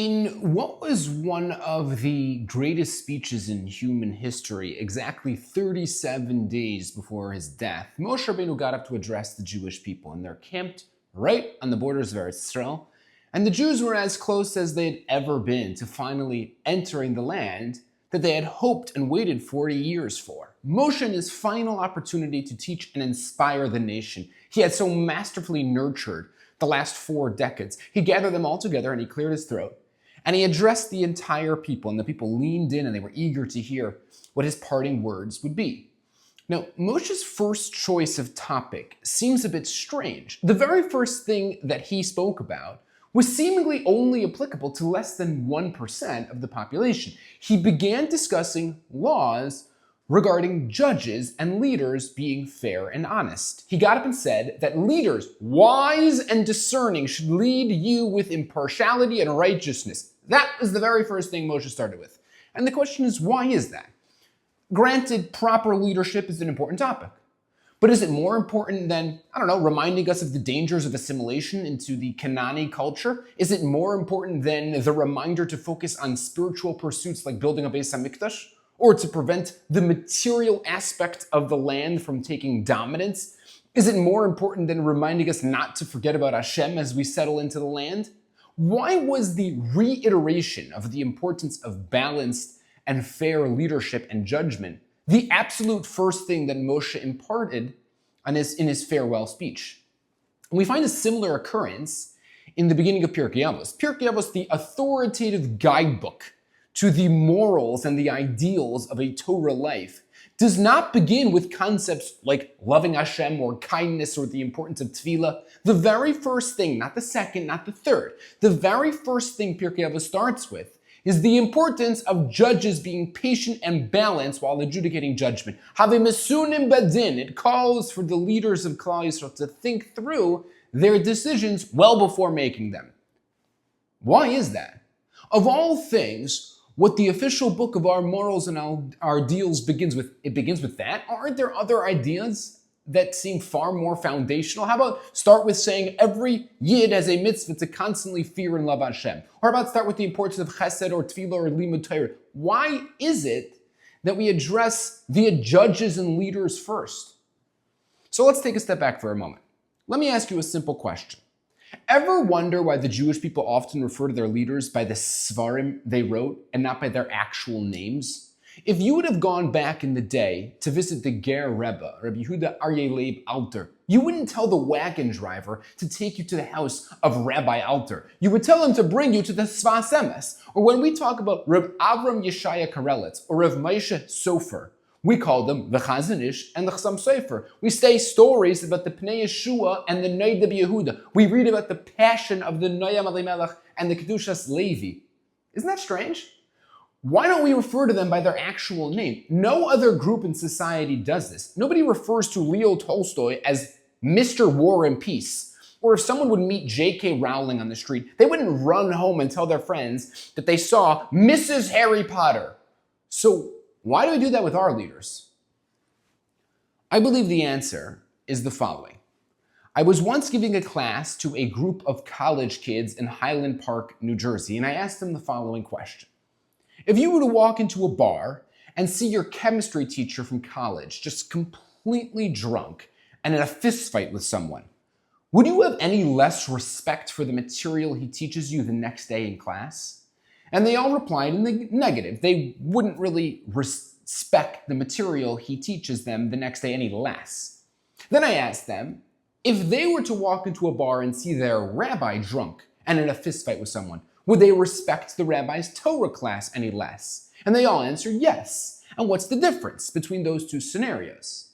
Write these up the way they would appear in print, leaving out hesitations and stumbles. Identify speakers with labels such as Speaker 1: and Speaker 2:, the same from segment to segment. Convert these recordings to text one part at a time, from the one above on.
Speaker 1: In what was one of the greatest speeches in human history, exactly 37 days before his death, Moshe Rabbeinu got up to address the Jewish people, and they're camped right on the borders of Eretz Israel, and the Jews were as close as they had ever been to finally entering the land that they had hoped and waited 40 years for. Moshe, in his final opportunity to teach and inspire the nation he had so masterfully nurtured the last 4 decades, he gathered them all together and he cleared his throat. And he addressed the entire people, and the people leaned in and they were eager to hear what his parting words would be. Now, Moshe's first choice of topic seems a bit strange. The very first thing that he spoke about was seemingly only applicable to less than 1% of the population. He began discussing laws regarding judges and leaders being fair and honest. He got up and said that leaders, wise and discerning, should lead you with impartiality and righteousness. That was the very first thing Moshe started with. And the question is, why is that? Granted, proper leadership is an important topic. But is it more important than, reminding us of the dangers of assimilation into the Canaanite culture? Is it more important than the reminder to focus on spiritual pursuits like building a Beis HaMikdash? Or to prevent the material aspect of the land from taking dominance? Is it more important than reminding us not to forget about Hashem as we settle into the land? Why was the reiteration of the importance of balanced and fair leadership and judgment the absolute first thing that Moshe imparted in his farewell speech? And we find a similar occurrence in the beginning of Pirkei Avos. Pirkei Avos, the authoritative guidebook to the morals and the ideals of a Torah life, does not begin with concepts like loving Hashem or kindness or the importance of tefillah. The very first thing, not the second, not the third, the very first thing Pirkei Avos starts with is the importance of judges being patient and balanced while adjudicating judgment. Have mesunim badin. It calls for the leaders of Klal Yisrael to think through their decisions well before making them. Why is that? Of all things, what the official book of our morals and our ideals begins with, it begins with that? Aren't there other ideas that seem far more foundational? How about start with saying every Yid has a mitzvah to constantly fear and love Hashem? Or how about start with the importance of chesed or tefillah or limud Torah? Why is it that we address the judges and leaders first? So let's take a step back for a moment. Let me ask you a simple question. Ever wonder why the Jewish people often refer to their leaders by the Svarim they wrote and not by their actual names? If you would have gone back in the day to visit the Ger Rebbe, Rabbi Yehuda Aryeh Leib Alter, you wouldn't tell the wagon driver to take you to the house of Rabbi Alter. You would tell him to bring you to the Sfas Emes. Or when we talk about Reb Avram Yeshaya Karelitz or Rav Moshe Sofer, we call them the Chazon Ish and the Chassam Sofer. We say stories about the Pnei Yeshua and the Noda B'Yehuda. We read about the passion of the Noam Elimelech and the Kedushas Levi. Isn't that strange? Why don't we refer to them by their actual name? No other group in society does this. Nobody refers to Leo Tolstoy as Mr. War and Peace. Or if someone would meet J.K. Rowling on the street, they wouldn't run home and tell their friends that they saw Mrs. Harry Potter. So why do we do that with our leaders? I believe the answer is the following. I was once giving a class to a group of college kids in Highland Park, New Jersey, and I asked them the following question. If you were to walk into a bar and see your chemistry teacher from college just completely drunk and in a fist fight with someone, would you have any less respect for the material he teaches you the next day in class? And they all replied in the negative. They wouldn't really respect the material he teaches them the next day any less. Then I asked them, if they were to walk into a bar and see their rabbi drunk and in a fist fight with someone, would they respect the rabbi's Torah class any less? And they all answered yes. And what's the difference between those two scenarios?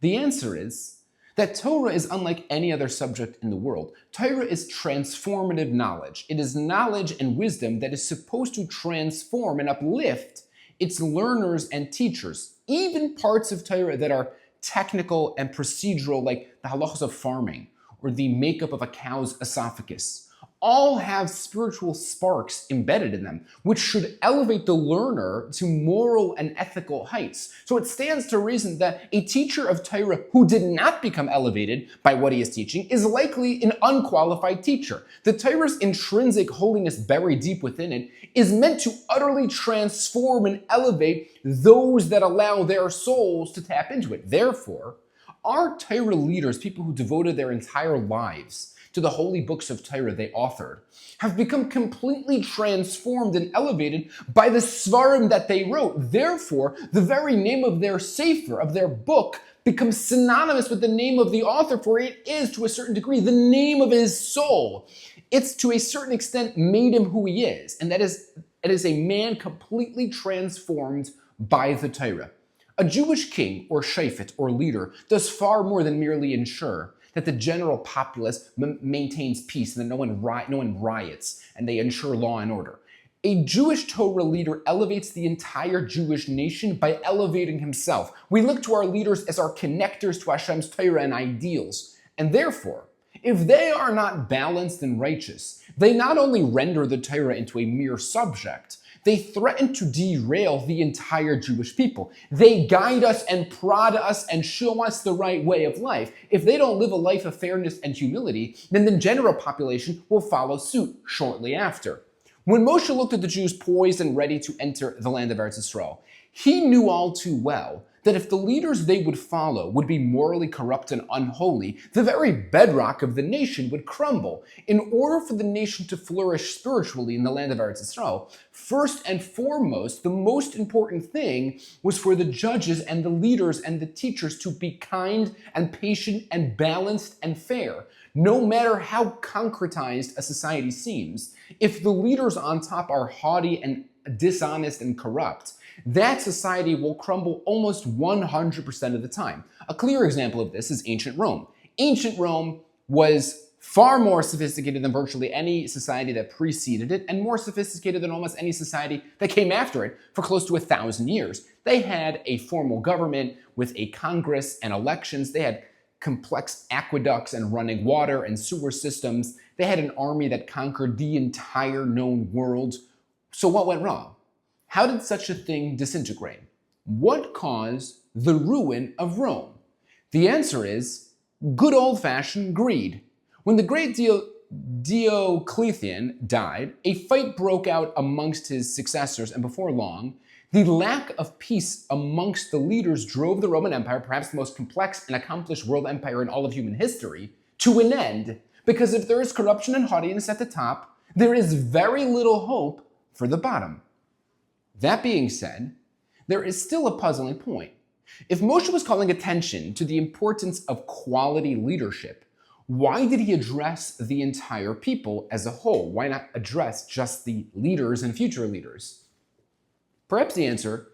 Speaker 1: The answer is that Torah is unlike any other subject in the world. Torah is transformative knowledge. It is knowledge and wisdom that is supposed to transform and uplift its learners and teachers. Even parts of Torah that are technical and procedural, like the halachas of farming or the makeup of a cow's esophagus, all have spiritual sparks embedded in them, which should elevate the learner to moral and ethical heights. So it stands to reason that a teacher of Torah who did not become elevated by what he is teaching is likely an unqualified teacher. The Torah's intrinsic holiness buried deep within it is meant to utterly transform and elevate those that allow their souls to tap into it. Therefore, our Torah leaders, people who devoted their entire lives to the holy books of Torah they authored, have become completely transformed and elevated by the svarim that they wrote. Therefore, the very name of their sefer, of their book, becomes synonymous with the name of the author, for it is, to a certain degree, the name of his soul. It's, to a certain extent, made him who he is, and it is a man completely transformed by the Torah. A Jewish king, or shayfet, or leader, does far more than merely ensure that the general populace maintains peace and that no one riots and they ensure law and order. A Jewish Torah leader elevates the entire Jewish nation by elevating himself. We look to our leaders as our connectors to Hashem's Torah and ideals. And therefore, if they are not balanced and righteous, they not only render the Torah into a mere subject, they threaten to derail the entire Jewish people. They guide us and prod us and show us the right way of life. If they don't live a life of fairness and humility, then the general population will follow suit shortly after. When Moshe looked at the Jews poised and ready to enter the land of Eretz Yisrael, he knew all too well that if the leaders they would follow would be morally corrupt and unholy, the very bedrock of the nation would crumble. In order for the nation to flourish spiritually in the land of Eretz Yisrael, first and foremost, the most important thing was for the judges and the leaders and the teachers to be kind and patient and balanced and fair. No matter how concretized a society seems, if the leaders on top are haughty and dishonest and corrupt, that society will crumble almost 100% of the time. A clear example of this is ancient Rome. Ancient Rome was far more sophisticated than virtually any society that preceded it, and more sophisticated than almost any society that came after it for close to 1,000 years. They had a formal government with a congress and elections. They had complex aqueducts and running water and sewer systems. They had an army that conquered the entire known world. So what went wrong? How did such a thing disintegrate? What caused the ruin of Rome? The answer is good old-fashioned greed. When the great Diocletian died, a fight broke out amongst his successors, and before long, the lack of peace amongst the leaders drove the Roman Empire, perhaps the most complex and accomplished world empire in all of human history, to an end. Because if there is corruption and haughtiness at the top, there is very little hope for the bottom. That being said, there is still a puzzling point. If Moshe was calling attention to the importance of quality leadership, why did he address the entire people as a whole? Why not address just the leaders and future leaders? Perhaps the answer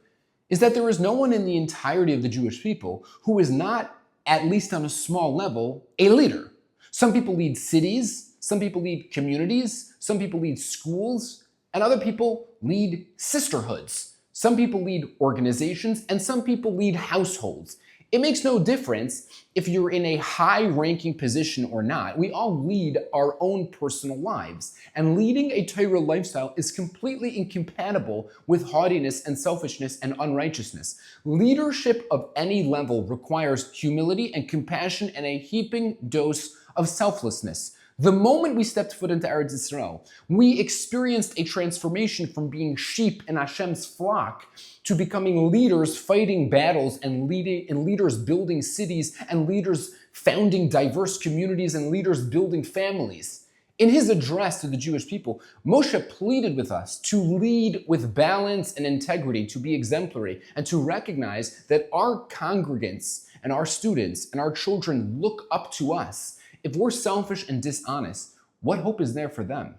Speaker 1: is that there is no one in the entirety of the Jewish people who is not, at least on a small level, a leader. Some people lead cities, some people lead communities, some people lead schools, and other people lead sisterhoods. Some people lead organizations, and some people lead households. It makes no difference if you're in a high-ranking position or not. We all lead our own personal lives, and leading a Torah lifestyle is completely incompatible with haughtiness and selfishness and unrighteousness. Leadership of any level requires humility and compassion and a heaping dose of selflessness. The moment we stepped foot into Eretz Yisrael, we experienced a transformation from being sheep in Hashem's flock to becoming leaders fighting battles and leaders building cities and leaders founding diverse communities and leaders building families. In his address to the Jewish people, Moshe pleaded with us to lead with balance and integrity, to be exemplary, and to recognize that our congregants and our students and our children look up to us. If we're selfish and dishonest, what hope is there for them?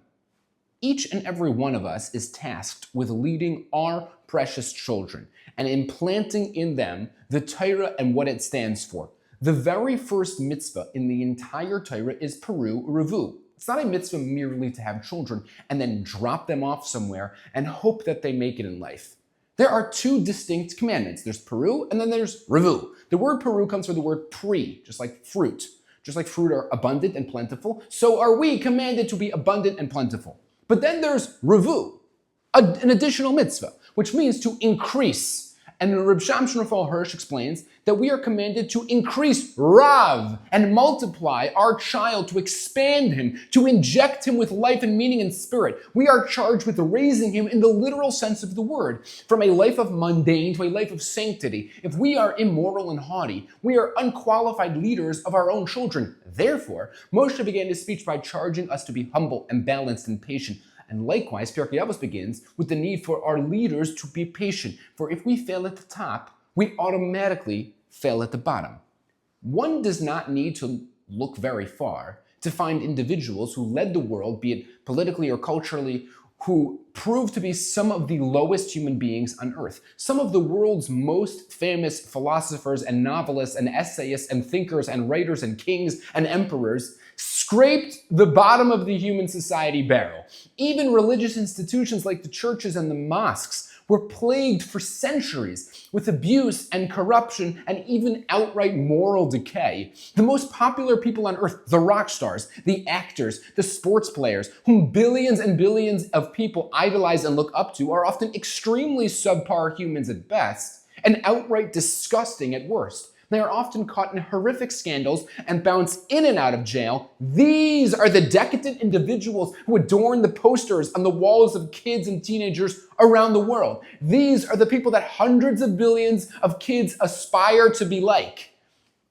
Speaker 1: Each and every one of us is tasked with leading our precious children and implanting in them the Torah and what it stands for. The very first mitzvah in the entire Torah is Peru Revu. It's not a mitzvah merely to have children and then drop them off somewhere and hope that they make it in life. There are two distinct commandments. There's Peru and then there's Revu. The word Peru comes from the word pri, just like fruit. Just like fruit are abundant and plentiful, so are we commanded to be abundant and plentiful. But then there's revu, an additional mitzvah, which means to increase. And Reb Shamshon Raphael Hirsch explains that we are commanded to increase Rav and multiply our child, to expand him, to inject him with life and meaning and spirit. We are charged with raising him in the literal sense of the word, from a life of mundane to a life of sanctity. If we are immoral and haughty, we are unqualified leaders of our own children. Therefore, Moshe began his speech by charging us to be humble and balanced and patient. And likewise, Pirkei Avos begins with the need for our leaders to be patient. For if we fail at the top, we automatically fail at the bottom. One does not need to look very far to find individuals who led the world, be it politically or culturally, who proved to be some of the lowest human beings on earth. Some of the world's most famous philosophers and novelists and essayists and thinkers and writers and kings and emperors scraped the bottom of the human society barrel. Even religious institutions like the churches and the mosques were plagued for centuries with abuse and corruption and even outright moral decay. The most popular people on earth, the rock stars, the actors, the sports players, whom billions and billions of people idolize and look up to, are often extremely subpar humans at best and outright disgusting at worst. They are often caught in horrific scandals and bounce in and out of jail. These are the decadent individuals who adorn the posters on the walls of kids and teenagers around the world. These are the people that hundreds of billions of kids aspire to be like.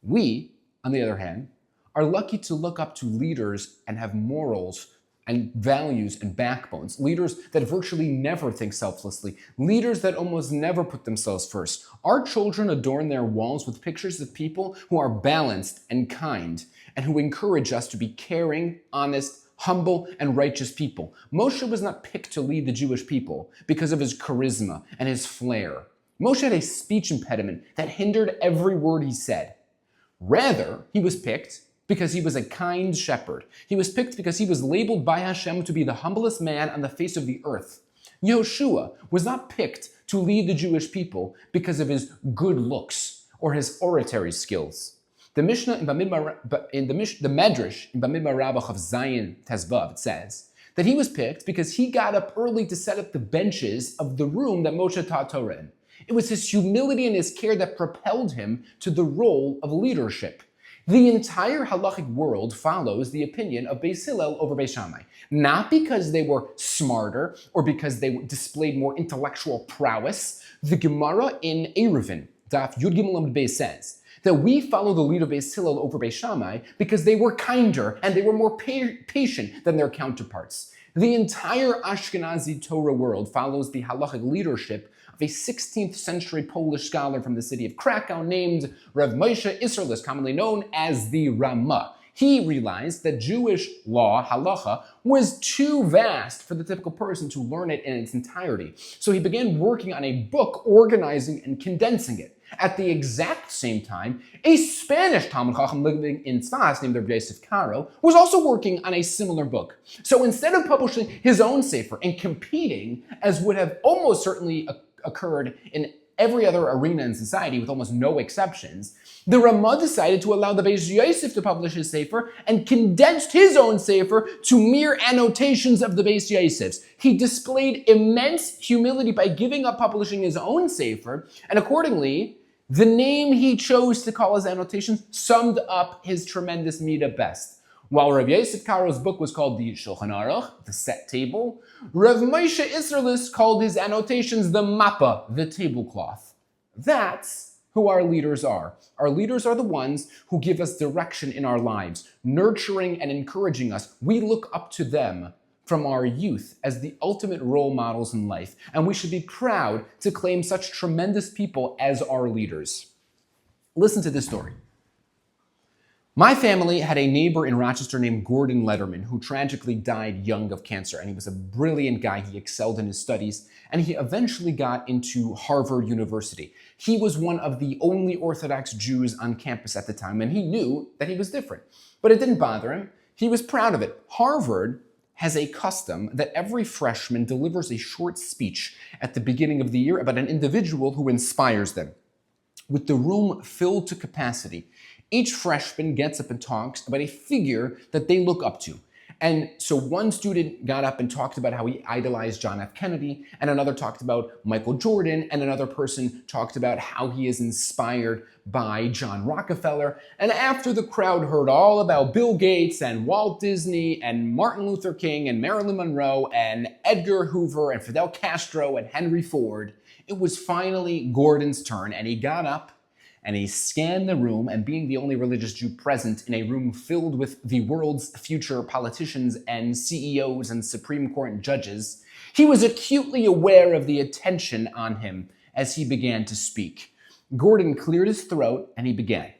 Speaker 1: We, on the other hand, are lucky to look up to leaders and have morals and values and backbones, leaders that virtually never think selflessly, leaders that almost never put themselves first. Our children adorn their walls with pictures of people who are balanced and kind, and who encourage us to be caring, honest, humble, and righteous people. Moshe was not picked to lead the Jewish people because of his charisma and his flair. Moshe had a speech impediment that hindered every word he said. Rather, he was picked because he was a kind shepherd. He was picked because he was labeled by Hashem to be the humblest man on the face of the earth. Yehoshua was not picked to lead the Jewish people because of his good looks or his oratory skills. The Mishnah in the Medrash in Bamidbar Rabbah of Zayin Tezvav, it says that he was picked because he got up early to set up the benches of the room that Moshe taught Torah in. It was his humility and his care that propelled him to the role of leadership. The entire halachic world follows the opinion of Beis Hillel over Beis Shammai, not because they were smarter or because they displayed more intellectual prowess. The Gemara in Eruvin, Daf Yud Gimel Amud Beis, says that we follow the lead of Beis Hillel over Beis Shammai because they were kinder and they were more patient than their counterparts. The entire Ashkenazi Torah world follows the halachic leadership of a 16th century Polish scholar from the city of Krakow named Rav Moshe Isserles, commonly known as the Ramah. He realized that Jewish law, halacha, was too vast for the typical person to learn it in its entirety. So he began working on a book, organizing and condensing it. At the exact same time, a Spanish Talmud Chacham living in Tzfas named Rav Yosef Karo was also working on a similar book. So instead of publishing his own sefer and competing, as would have almost certainly occurred in every other arena in society with almost no exceptions, the Ramah decided to allow the Beis Yosef to publish his sefer and condensed his own sefer to mere annotations of the Beis Yosef's. He displayed immense humility by giving up publishing his own sefer, and accordingly, the name he chose to call his annotations summed up his tremendous midah best. While Rav Yosef Karo's book was called the Shulchan Aruch, the set table, Rav Moshe Isserles called his annotations the Mappa, the tablecloth. That's who our leaders are. Our leaders are the ones who give us direction in our lives, nurturing and encouraging us. We look up to them from our youth as the ultimate role models in life, and we should be proud to claim such tremendous people as our leaders. Listen to this story. My family had a neighbor in Rochester named Gordon Letterman who tragically died young of cancer, and he was a brilliant guy. He excelled in his studies, and he eventually got into Harvard University. He was one of the only Orthodox Jews on campus at the time, and he knew that he was different. But it didn't bother him. He was proud of it. Harvard has a custom that every freshman delivers a short speech at the beginning of the year about an individual who inspires them. With the room filled to capacity, Each freshman gets up and talks about a figure that they look up to. And so one student got up and talked about how he idolized John F. Kennedy, and another talked about Michael Jordan, and another person talked about how he is inspired by John Rockefeller. And after the crowd heard all about Bill Gates and Walt Disney and Martin Luther King and Marilyn Monroe and Edgar Hoover and Fidel Castro and Henry Ford, it was finally Gordon's turn, and he got up and he scanned the room, and being the only religious Jew present in a room filled with the world's future politicians and CEOs and Supreme Court judges, he was acutely aware of the attention on him as he began to speak. Gordon cleared his throat and he began.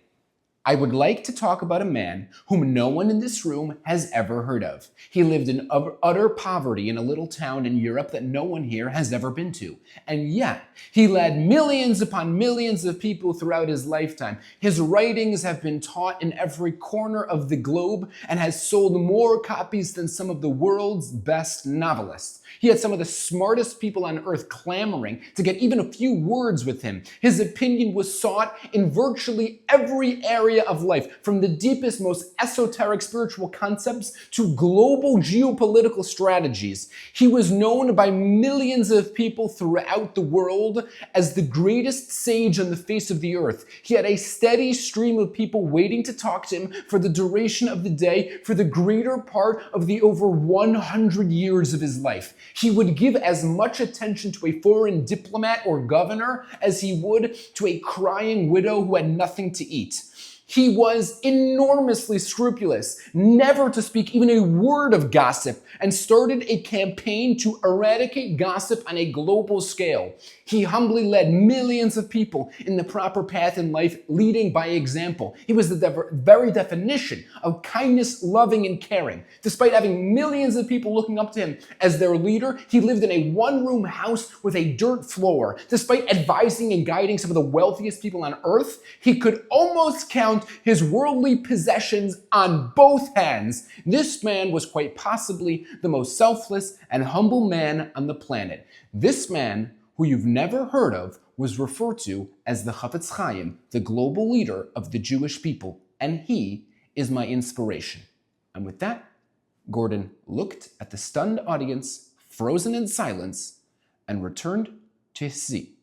Speaker 1: I would like to talk about a man whom no one in this room has ever heard of. He lived in utter poverty in a little town in Europe that no one here has ever been to. And yet, he led millions upon millions of people throughout his lifetime. His writings have been taught in every corner of the globe and has sold more copies than some of the world's best novelists. He had some of the smartest people on earth clamoring to get even a few words with him. His opinion was sought in virtually every area of life, from the deepest, most esoteric spiritual concepts to global geopolitical strategies. He was known by millions of people throughout the world as the greatest sage on the face of the earth. He had a steady stream of people waiting to talk to him for the duration of the day for the greater part of the over 100 years of his life. He would give as much attention to a foreign diplomat or governor as he would to a crying widow who had nothing to eat. He was enormously scrupulous, never to speak even a word of gossip, and started a campaign to eradicate gossip on a global scale. He humbly led millions of people in the proper path in life, leading by example. He was the very definition of kindness, loving, and caring. Despite having millions of people looking up to him as their leader, he lived in a one-room house with a dirt floor. Despite advising and guiding some of the wealthiest people on earth, he could almost count his worldly possessions on both hands. This man was quite possibly the most selfless and humble man on the planet. This man, who you've never heard of, was referred to as the Chafetz Chaim, the global leader of the Jewish people, and he is my inspiration. And with that, Gordon looked at the stunned audience, frozen in silence, and returned to his seat.